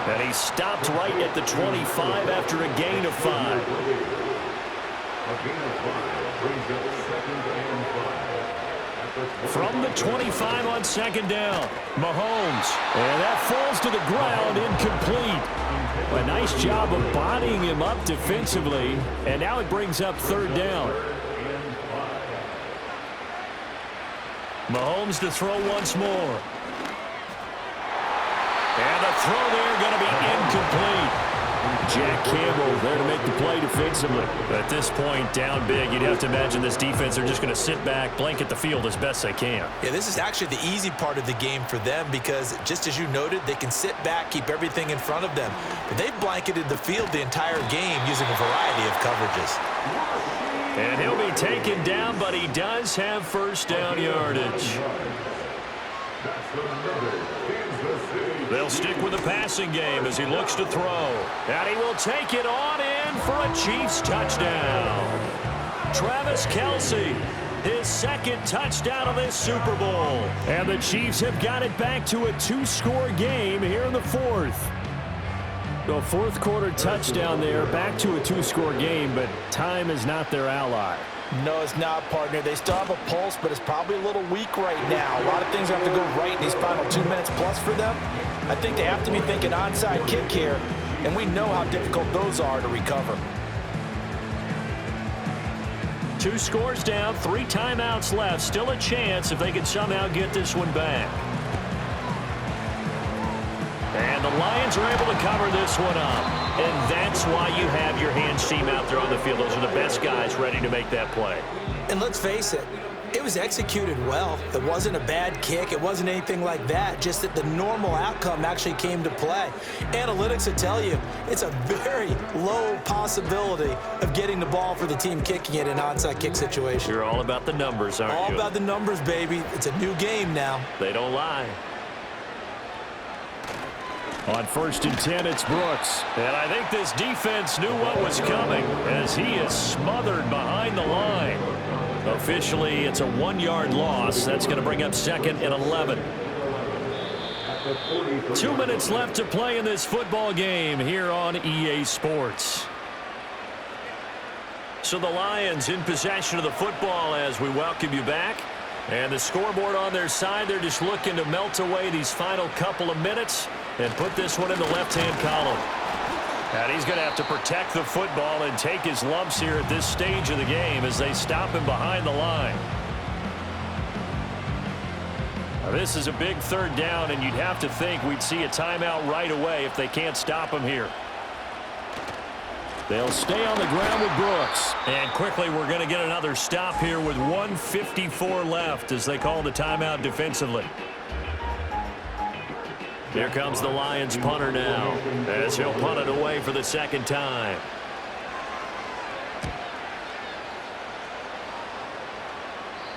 Speaker 2: And he stopped right at the 25 after a gain of 5.
Speaker 7: A gain of 5 brings up 2nd and 5.
Speaker 2: From the 25 on 2nd down, Mahomes. And that falls to the ground, incomplete. A nice job of bodying him up defensively. And now it brings up 3rd down. Mahomes to throw once more. And the throw there going to be incomplete. Jack Campbell there to make the play defensively. At this point, down big, you'd have to imagine this defense are just going to sit back, blanket the field as best they can.
Speaker 4: Yeah, this is actually the easy part of the game for them because, just as you noted, they can sit back, keep everything in front of them. But they've blanketed the field the entire game using a variety of coverages.
Speaker 2: And he'll be taken down, but he does have first down yardage. They'll stick with the passing game as he looks to throw. And he will take it on in for a Chiefs touchdown. Travis Kelce, his 2nd touchdown of this Super Bowl. And the Chiefs have got it back to a 2-score game here in the 4th. The 4th quarter touchdown there, back to a 2-score game, but time is not their ally.
Speaker 4: No, it's not, partner. They still have a pulse, but it's probably a little weak right now. A lot of things have to go right in these final 2 minutes plus for them. I think they have to be thinking onside kick here, and we know how difficult those are to recover.
Speaker 2: 2 scores down, 3 timeouts left. Still a chance if they can somehow get this one back. And the Lions are able to cover this one up. And that's why you have your hands team out there on the field. Those are the best guys ready to make that play.
Speaker 4: And let's face it, it was executed well. It wasn't a bad kick. It wasn't anything like that. Just that the normal outcome actually came to play. Analytics will tell you it's a very low possibility of getting the ball for the team kicking it in an onside kick situation.
Speaker 2: You're all about the numbers, aren't you?
Speaker 4: All about the numbers, baby. It's a new game now.
Speaker 2: They don't lie. On 1st and 10, it's Brooks. And I think this defense knew what was coming as he is smothered behind the line. Officially, it's a 1-yard loss. That's going to bring up 2nd and 11.
Speaker 7: the 43.
Speaker 2: 2 minutes left to play in this football game here on EA Sports. So the Lions in possession of the football as we welcome you back. And the scoreboard on their side, they're just looking to melt away these final couple of minutes and put this one in the left-hand column. And he's going to have to protect the football and take his lumps here at this stage of the game as they stop him behind the line. Now, this is a big third down, and you'd have to think we'd see a timeout right away if they can't stop him here. They'll stay on the ground with Brooks. And quickly we're going to get another stop here with 1:54 left as they call the timeout defensively. Here comes the Lions punter now as he'll punt it away for the second time.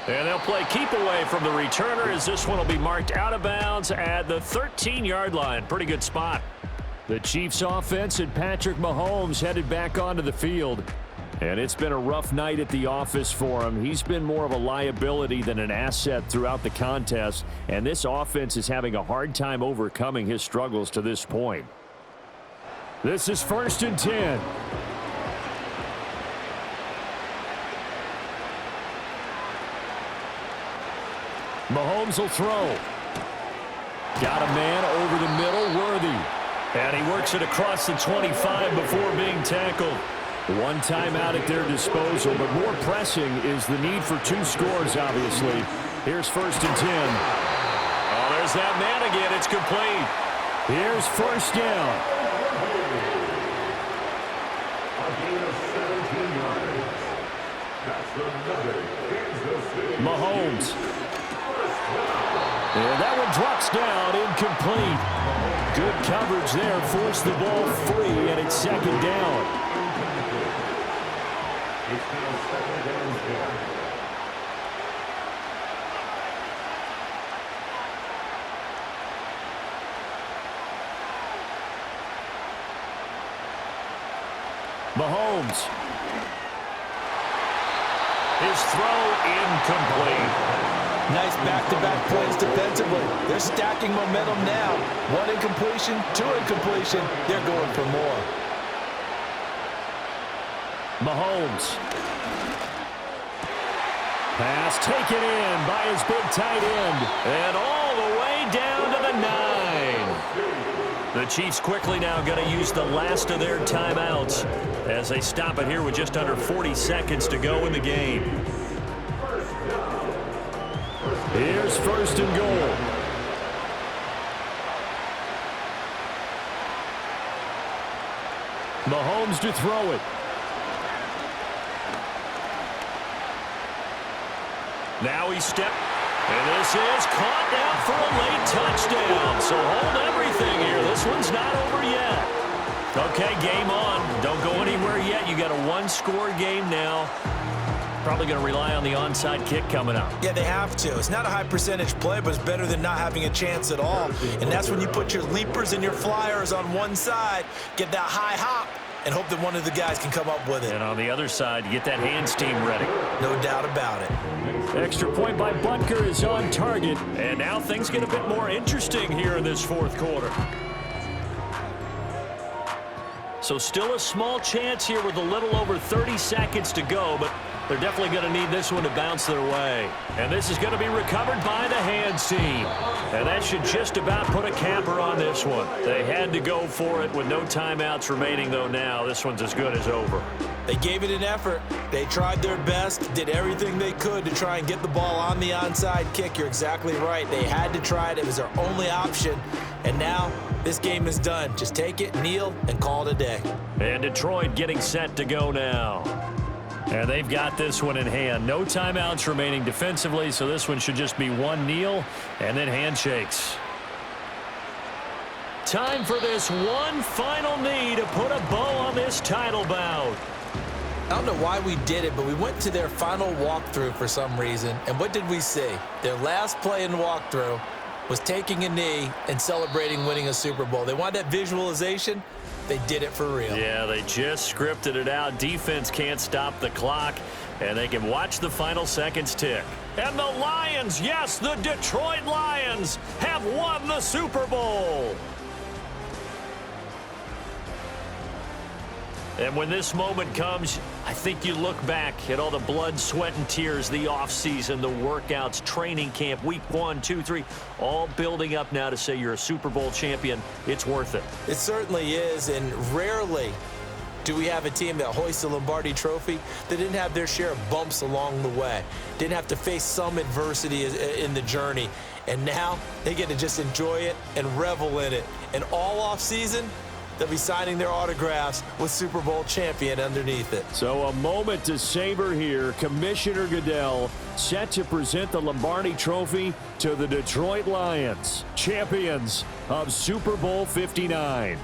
Speaker 2: And they'll play keep away from the returner as this one will be marked out of bounds at the 13-yard line. Pretty good spot. The Chiefs offense and Patrick Mahomes headed back onto the field. And it's been a rough night at the office for him. He's been more of a liability than an asset throughout the contest. And this offense is having a hard time overcoming his struggles to this point. This is 1st and 10. Mahomes will throw. Got a man over the middle, Worthy. And he works it across the 25 before being tackled. One timeout at their disposal, but more pressing is the need for 2 scores, obviously. Here's 1st and 10. Oh, there's that man again. It's complete. Here's 1st down.
Speaker 7: A gain of 17 yards. That's another Kansas City.
Speaker 2: Mahomes. And that one drops down, incomplete. Good coverage there, forced the ball free, and it's 2nd down.
Speaker 7: It's now 2nd and 10.
Speaker 2: Mahomes. His throw incomplete.
Speaker 4: Nice back-to-back plays defensively. They're stacking momentum now. 1 incompletion, 2 incompletion. They're going for more.
Speaker 2: Mahomes. Pass taken in by his big tight end. And all the way down to the 9. The Chiefs quickly now going to use the last of their timeouts as they stop it here with just under 40 seconds to go in the game. Here's 1st and goal. Mahomes to throw it. Now he stepped. And this is caught down for a late touchdown. So hold everything here. This one's not over yet. Okay, game on. Don't go anywhere yet. You got a 1-score game now. Probably going to rely on the onside kick coming up.
Speaker 3: Yeah, they have to. It's not a high percentage play, but it's better than not having a chance at all. And that's when you put your leapers and your flyers on one side, get that high hop, and hope that one of the guys can come up with it.
Speaker 2: And on the other side, you get that hands team ready.
Speaker 3: No doubt about it.
Speaker 2: Extra point by Butker is on target. And now things get a bit more interesting here in this 4th quarter. So still a small chance here with a little over 30 seconds to go, but they're definitely going to need this one to bounce their way. And this is going to be recovered by the hands team. And that should just about put a capper on this one. They had to go for it with no timeouts remaining, though now. This one's as good as over.
Speaker 3: They gave it an effort. They tried their best, did everything they could to try and get the ball on the onside kick. You're exactly right. They had to try it. It was their only option. And now this game is done. Just take it, kneel, and call it a day.
Speaker 2: And Detroit getting set to go now. And they've got this one in hand. No timeouts remaining defensively, so this one should just be one kneel and then handshakes. Time for this one final knee to put a bow on this title bout.
Speaker 3: I don't know why we did it, but we went to their final walkthrough for some reason. And what did we see? Their last play in walkthrough was taking a knee and celebrating winning a Super Bowl. They wanted that visualization. They did it for real.
Speaker 2: Yeah, they just scripted it out. Defense can't stop the clock. And they can watch the final seconds tick. And the Lions, yes, the Detroit Lions have won the Super Bowl. And when this moment comes, I think you look back at all the blood, sweat, and tears, the offseason, the workouts, training camp, week 1, 2, 3, all building up now to say you're a Super Bowl champion. It's worth it.
Speaker 3: It certainly is, and rarely do we have a team that hoists the Lombardi Trophy that didn't have their share of bumps along the way, didn't have to face some adversity in the journey, and now they get to just enjoy it and revel in it. And all offseason, they'll be signing their autographs with Super Bowl champion underneath it.
Speaker 2: So a moment to savor here. Commissioner Goodell set to present the Lombardi Trophy to the Detroit Lions, champions of Super Bowl 59.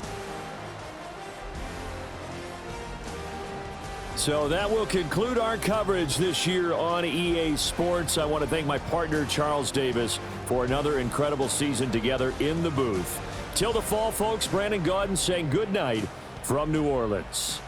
Speaker 2: So that will conclude our coverage this year on EA Sports. I want to thank my partner, Charles Davis, for another incredible season together in the booth. Till the fall, folks, Brandon Gaudin saying good night from New Orleans.